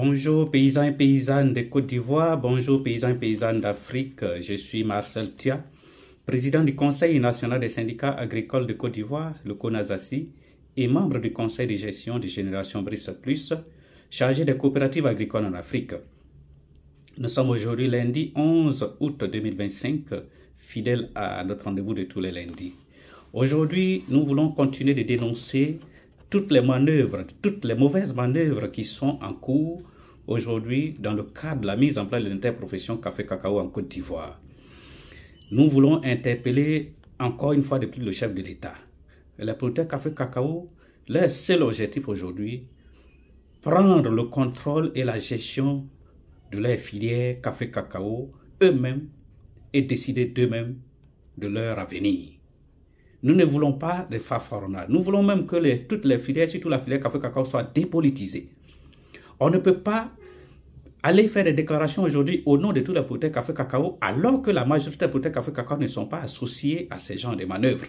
Bonjour paysans et paysannes de Côte d'Ivoire, bonjour paysans et paysannes d'Afrique. Je suis Marcel Tia, président du Conseil national des syndicats agricoles de Côte d'Ivoire, le CONASACI, et membre du Conseil de gestion de Génération Brice Plus, chargé des coopératives agricoles en Afrique. Nous sommes aujourd'hui lundi 11 août 2025, fidèles à notre rendez-vous de tous les lundis. Aujourd'hui, nous voulons continuer de dénoncer toutes les manœuvres, toutes les mauvaises manœuvres qui sont en cours aujourd'hui dans le cadre de la mise en place de l'interprofession café-cacao en Côte d'Ivoire. Nous voulons interpeller encore une fois de plus le chef de l'État. Les producteurs café-cacao, leur seul objectif aujourd'hui, prendre le contrôle et la gestion de leur filière café-cacao eux-mêmes et décider d'eux-mêmes de leur avenir. Nous ne voulons pas de fanfaronnades. Nous voulons même que toutes les filières, surtout la filière café-cacao, soient dépolitisées. On ne peut pas aller faire des déclarations aujourd'hui au nom de tous les producteurs café-cacao alors que la majorité des producteurs café-cacao ne sont pas associés à ces genres de manœuvres.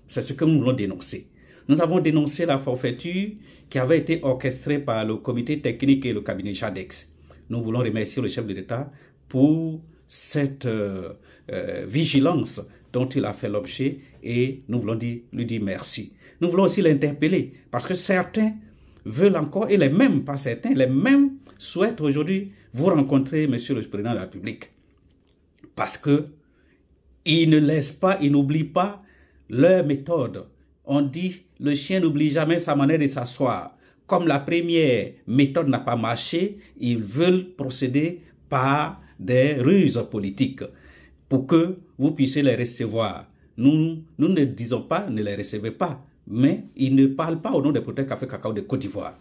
C'est ce que nous voulons dénoncer. Nous avons dénoncé la forfaiture qui avait été orchestrée par le comité technique et le cabinet JADEX. Nous voulons remercier le chef de l'État pour cette vigilance dont il a fait l'objet et nous voulons lui dire merci. Nous voulons aussi l'interpeller parce que certains veulent encore, et les mêmes, pas certains, les mêmes souhaitent aujourd'hui vous rencontrer, monsieur le président de la République. Parce que ils ne laissent pas, ils n'oublient pas leur méthode. On dit, le chien n'oublie jamais sa manière de s'asseoir. Comme la première méthode n'a pas marché, ils veulent procéder par des ruses politiques pour que vous puissiez les recevoir. Nous ne disons pas, ne les recevez pas, mais ils ne parlent pas au nom des producteurs café-cacao de Côte d'Ivoire.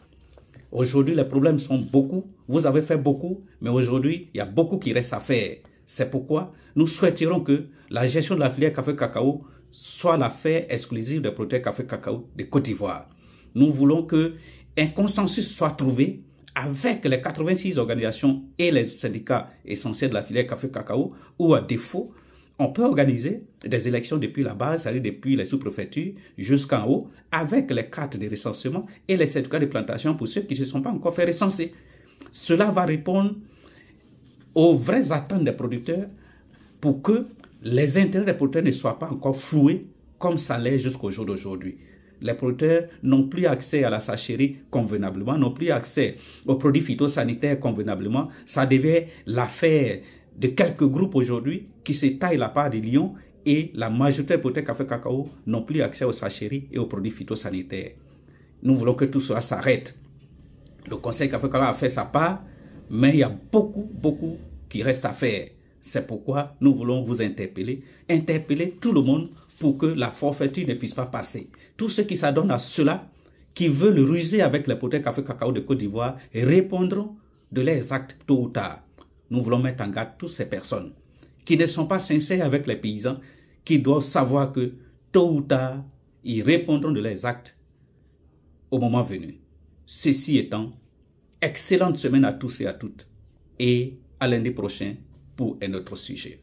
Aujourd'hui, les problèmes sont beaucoup, vous avez fait beaucoup, mais aujourd'hui, il y a beaucoup qui reste à faire. C'est pourquoi nous souhaiтерons que la gestion de la filière café-cacao soit l'affaire exclusive des producteurs café-cacao de Côte d'Ivoire. Nous voulons qu'un consensus soit trouvé avec les 86 organisations et les syndicats essentiels de la filière café-cacao, ou à défaut, on peut organiser des élections depuis la base, c'est-à-dire depuis les sous-préfectures jusqu'en haut, avec les cartes de recensement et les certificats de plantation pour ceux qui ne se sont pas encore fait recenser. Cela va répondre aux vraies attentes des producteurs pour que les intérêts des producteurs ne soient pas encore floués comme ça l'est jusqu'au jour d'aujourd'hui. Les producteurs n'ont plus accès à la sacherie convenablement, n'ont plus accès aux produits phytosanitaires convenablement. Ça devient l'affaire de quelques groupes aujourd'hui qui se taillent la part des lions et la majorité des producteurs café-cacao n'ont plus accès aux sacheries et aux produits phytosanitaires. Nous voulons que tout cela s'arrête. Le Conseil café-cacao a fait sa part, mais il y a beaucoup qui reste à faire. C'est pourquoi nous voulons vous interpeller tout le monde pour que la forfaiture ne puisse pas passer. Tous ceux qui s'adonnent à cela, qui veulent ruser avec les producteurs café-cacao de Côte d'Ivoire, répondront de leurs actes tôt ou tard. Nous voulons mettre en garde toutes ces personnes qui ne sont pas sincères avec les paysans, qui doivent savoir que tôt ou tard, ils répondront de leurs actes au moment venu. Ceci étant, excellente semaine à tous et à toutes et à lundi prochain pour un autre sujet.